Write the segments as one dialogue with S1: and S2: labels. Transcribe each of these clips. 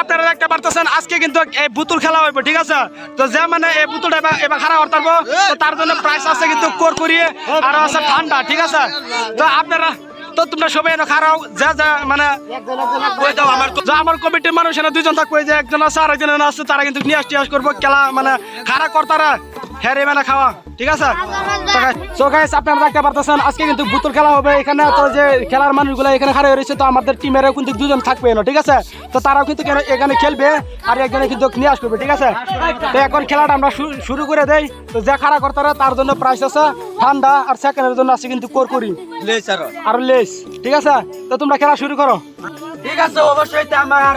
S1: আপনারা দেখতে পারতেছেন আজকে কিন্তু এই বুতুল খেলা হইব, ঠিক আছে? তো যে মানে এই বুতুলটা এবার খারাপ করতে পারবো, তো তার জন্য প্রাইস আছে কিন্তু কুরকুরি আর আছে ঠান্ডা, ঠিক আছে? তো আপনারা তো তোমরা সবাই এনে খারাও, যা মানে আমার কমিটির মানুষ এনে দুইজন থাকবো, যে একজন আছে আর একজন আছে, তারা কিন্তু নিয়াস করবো খেলা মানে খারাপ করতারা হেরে মানে খাওয়া, ঠিক আছে? তো গাইস আপনারা দেখতে পারতেছেন আজকে কিন্তু বুতুল খেলা হবে এখানে। তো যে খেলার মানুষগুলো এখানে খারাপ হয়েছে, তো আমাদের টিমেরও কিন্তু দুজন থাকবে না, ঠিক আছে? তো তারাও কিন্তু এখানে খেলবে আর একজনে কিন্তু নিয়াস করবে, ঠিক আছে? তো এখন খেলাটা আমরা শুরু করে দেই। তো যে খারাপ করতারা তার জন্য প্রাইস আছে ঠান্ডা, আর সেকেন্ডের জন্য আছে কিন্তু কুরকুরি আর লেস, ঠিক আছে? তো তোমরা খেলা শুরু করো।
S2: ঠিক আছে, অবশ্যই আমার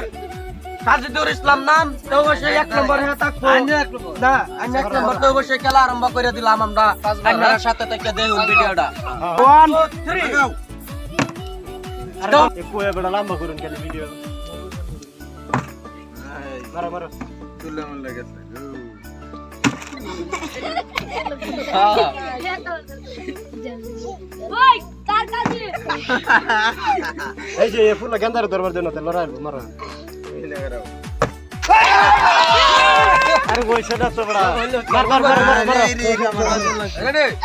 S2: সাজিদুর ইসলাম নাম, তো অবশ্যই 1 নম্বর হয়ে থাকবো না, আমি 1 নম্বর তো অবশ্যই খেলা আরম্ভ করে দিলাম আমরা আপনার সাথে থেকে দেখুন ভিডিওটা
S1: 1 2 3
S2: তো
S1: কোয়ে বড় লম্বা করুন কেন ভিডিও মারো
S3: তুলে মন লাগেছে
S4: ওই কার কাছে
S1: এই যে ফুল গেন্দার দরবার দেন না লড়াই মারো আরে ওই সেটা তো বড় মার রেডি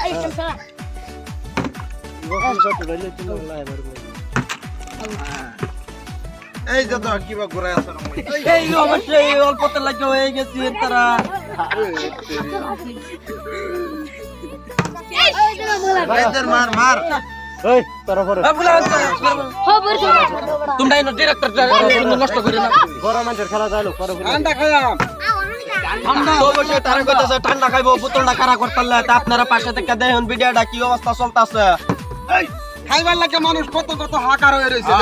S4: এই চল
S3: এই যে তো কিবা ঘুরে আছে না
S2: এই অবশ্যই অল্পতে লাগে হয়ে গেছে তারা
S4: এই চল মোলা
S3: ভাইদের মার
S1: ওই তোর উপরে
S4: হো বড়
S2: তোমরা এনো ডিরেক্টর নষ্ট করে না
S1: গরমের খেলা চালু করো
S2: ঠান্ডা খাইলাম ঠান্ডা অবশ্যই তারা কইতাছে ঠান্ডা খাইবো বোতলটা খারা করতালে তা আপনারা পাশে থেকে দেখুন ভিডিওটা কি অবস্থা চলতেছে
S3: খাইবার লাগে মানুষ কত হাকার হয়ে রইছে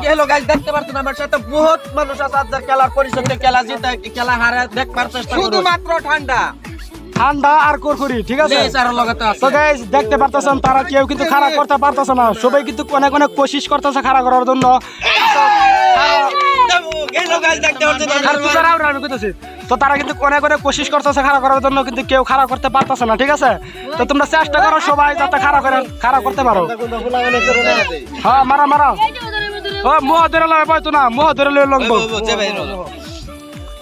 S2: হ্যালো গাইস দেখতে পারছেন আমার সাথে বহুত মানুষ আছে আজ খেলার পরিষদে খেলা জিতে খেলা হারে দেখবার চেষ্টা করুন
S3: শুধুমাত্র ঠান্ডা
S1: আর কুরকুরি, ঠিক আছে?
S2: আর লাগাতে আছে
S1: তো গাইস দেখতে পারতেছেন তারা কেউ কিন্তু খারাপ করতে পারতেছে না, সবাই কিন্তু অনেক কোশিশ করতেছে খারাপ করার জন্য।
S2: হ্যালো গাইস দেখতে পারছেন
S1: আমি কইতেছি তো তারা কিন্তু অনেক কোশিশ করতেছে খারাপ করার জন্য, কিন্তু কেউ খারাপ করতে পারতেছে না, ঠিক আছে? তো তোমরা চেষ্টা করো সবাই যাতে খারাপ করতে পারো। হ্যাঁ মারা ও মুহ ধরে লয় পাইতো না, মুহ ধরে লয় লাগবো।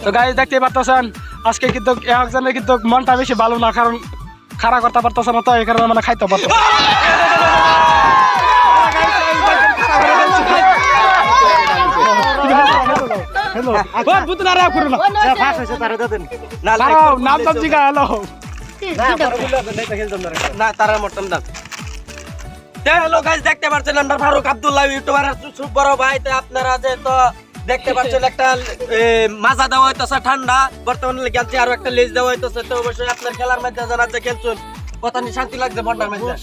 S1: তো গাইস দেখতে পারতেছেন আজকে কিন্তু একজনের কিন্তু মনটা বেশি ভালো না, কারণ খারাপ করতে পারতেছে না, তো এই কারণে মানে খাইতে পারতো
S2: না তারা মটন দাম। হ্যালো গাইস দেখতে পাচ্ছেন আমরা ফারুক আব্দুল্লাহ ইউটিউবার বড় ভাই, তো আপনারা যে তো দেখতে পাচ্ছেন একটা মাজা দেওয়া হইতেছে ঠান্ডা, বর্তমানে লেগে আরো একটা লেজ দেওয়া হইতেছে। তো অবশ্যই আপনার খেলার মধ্যে যারা যে খেলছেন কত শান্তি লাগছে বন্ডার মধ্যে,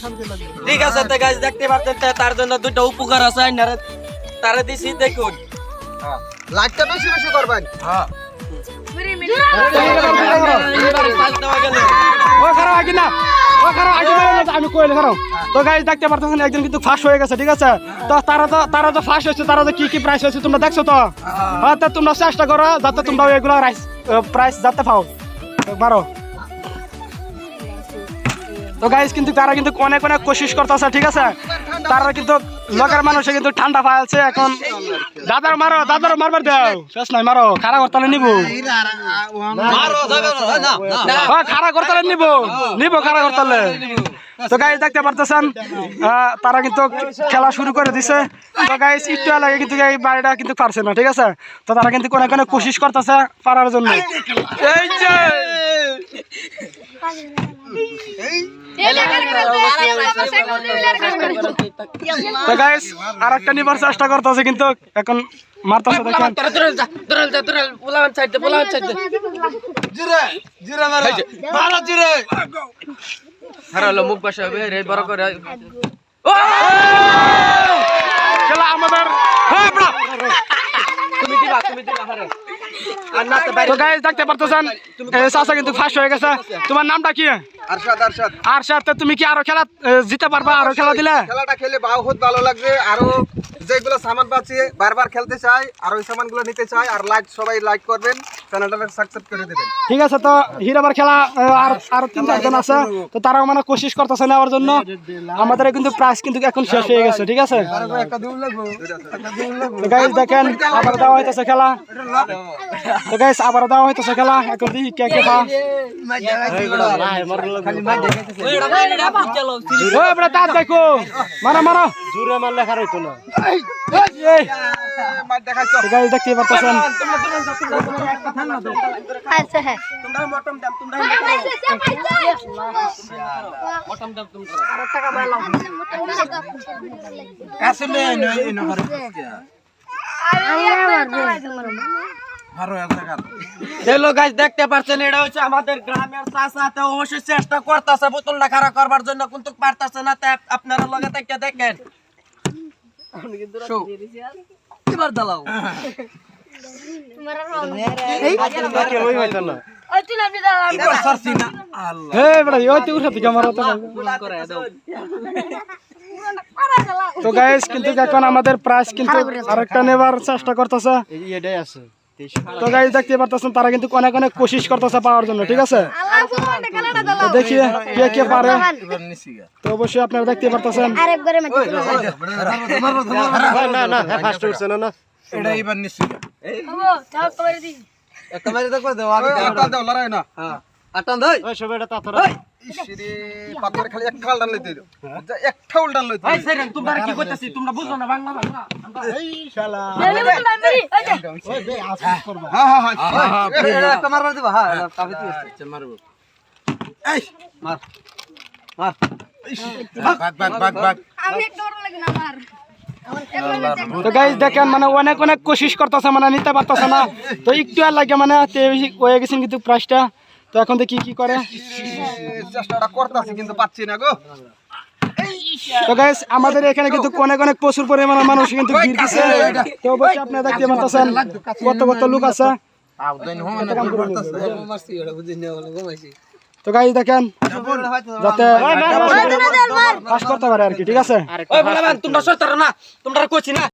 S2: ঠিক আছে? তো গাইস দেখতে পাচ্ছেন তার জন্য দুটো উপকার আছে, তারা দিছি দেখুন
S3: লাইটটা বেশি করবেন
S2: হ্যাঁ
S1: আমি কইলে খারাপ। তো গাইস দেখতে পারতেছেন একজন কিন্তু ফার্স্ট হয়ে গেছে, ঠিক আছে? তো তারা তো ফার্স্ট হয়েছে, তারা তো কি প্রাইস হয়েছে তোমরা দেখছো তো? হ্যাঁ, তো তোমরা চেষ্টা করো যাতে তোমরা এগুলো প্রাইস যাতে পাও, মারো। তো গাইস কিন্তু তারা কিন্তু অনেক কোশিশ করতেছে, ঠিক আছে? তারা কিন্তু লোকের মানুষে কিন্তু ঠান্ডা পাইছে এখন। দাদার মারবার দাও, শেষ নাই, মারো। খারাপ করতালে নিবো, খারাপ করতালে নিবো খারাপ করতালে। তো গাইস দেখতে পারতেছেন তারা কিন্তু খেলা শুরু করে দিছে। তো গাইস একটু লাগে কিন্তু এই বাড়িটা কিন্তু পারছে না, ঠিক আছে? তো তারা কিন্তু অনেক কোশিশ করতেছে পারার জন্য। এই যে তো গাইস আরেকটা নিবার চেষ্টা করতেছে, কিন্তু এখন মারতেছে দেখেন।
S2: মুখ বাসা বড় করে
S1: খেলা আমাদের তো গাইস দেখতে পারতেছেন চাচা কিন্তু ফার্স্ট হয়ে গেছে। তোমার নামটা কি? আরশাদ। তুমি কি আরো খেলা জিতে পারবা? আরো খেলা দিলে
S3: খেলাটা খেলে বহুত ভালো লাগবে, আরো যেগুলো সামান পাচ্ছি বারবার খেলতে চাই, আর ওই সামানগুলো নিতে চাই। আর সবাই লাইক করবেন। চ্যানেলটা সাবস্ক্রাইব করে দেবেন।
S1: ঠিক আছে, তো হিরাবার খেলা আর 3-4 জন আছে, তো তারাও মানে কোশিশ করতেছে নেওয়ার জন্য। আমাদের কিন্তু প্রাইস কিন্তু এখন শেষ হয়ে গেছে, ঠিক আছে। তো গাইস দেখেন আবার দেওয়া হইতেছে খেলা, তো গাইস আবার দেওয়া হইতেছে খেলা। এখন দেখি কে কে পা ওই বড় দাঁত দেখো, মারো মারো জোরে মারলে খার হইতো না।
S3: মার দেখাইছো।
S1: তো গাইস দেখতে পারতেছেন
S4: আচ্ছা হ্যাঁ
S2: তোমরা মটম দাম তোমরা কাছে মে এনো ঘরে হ্যালো গাইস দেখতে পাচ্ছেন এটা হচ্ছে আমাদের গ্রামের চাচা, তো অবশ্যই চেষ্টা করতেছে বোতলটা খারাপ করবার জন্য, কিন্তু পারতেছে না। তাই আপনারা লগে থেকে দেখেন এবার দালাও
S1: হে বড় ওই তো উঠাতে ক্যামেরা তো। তো গাইস কিন্তু এখন আমাদের প্রাইস কিন্তু আরেকটা নেবার চেষ্টা করতেছে। তো গাইস দেখতে পারতেছেন তারা কিন্তু অনেক অনেক কোশিশ করতেছে পাওয়ার জন্য, ঠিক আছে। তো দেখি কে কে পারে, তো অবশ্যই আপনারা দেখতে পারতেছেন।
S4: আরেকবারে মত
S1: না না ফার্স্ট উঠছে না।
S3: এটা এবার নিশ্চয়
S4: হবো তাও করে দি
S2: একটা মারি তো করে দাও আগে
S3: আটা দাও লড়াই না।
S2: হ্যাঁ আটান দই
S1: ওই সবাইটা তাতরা
S3: ইসরে পাথর খালি একটা ডাল লইতে দিও, একটা ডাল লইতে
S2: ভাই সেরেন তোমরা কি কইতাছি তোমরা বুঝো না বাংলা বাংলা
S1: এই শালা
S4: নেলে মত মারি ওই যে
S1: ওই বে আছিস করবা।
S3: হ্যাঁ হ্যাঁ হ্যাঁ
S2: একটা মারবার দিবা। হ্যাঁ কাফি দিও আচ্ছা মারবো এই মার মার
S3: বাগ
S4: আমি এক ডর লাগে না আমার
S1: তো গাইস দেখেন মানে অনেক অনেক কোশিশ করতেছে, মানে নিতে পারতেছে না। তো একটু আর লাগে মানে হয়ে গেছেন কিন্তু প্রাইসটা। তো এখন দেখি কি করে।
S3: চেষ্টাটা করতেছি কিন্তু পাচ্ছি না গো।
S1: তো গাইস আমাদের এখানে কিন্তু অনেক অনেক প্রচুর পরিমাণে মানুষ কিন্তু ভিড় দিচ্ছে। তো অবশ্যই আপনারা দেখতে পাচ্ছেন কত কত লোক আছে। তো গাইস দেখেন যাতে ফাঁস করতে পারে আর কি, ঠিক আছে।
S2: ওই বলে তোমরা সরতার না তোমরা কইছি না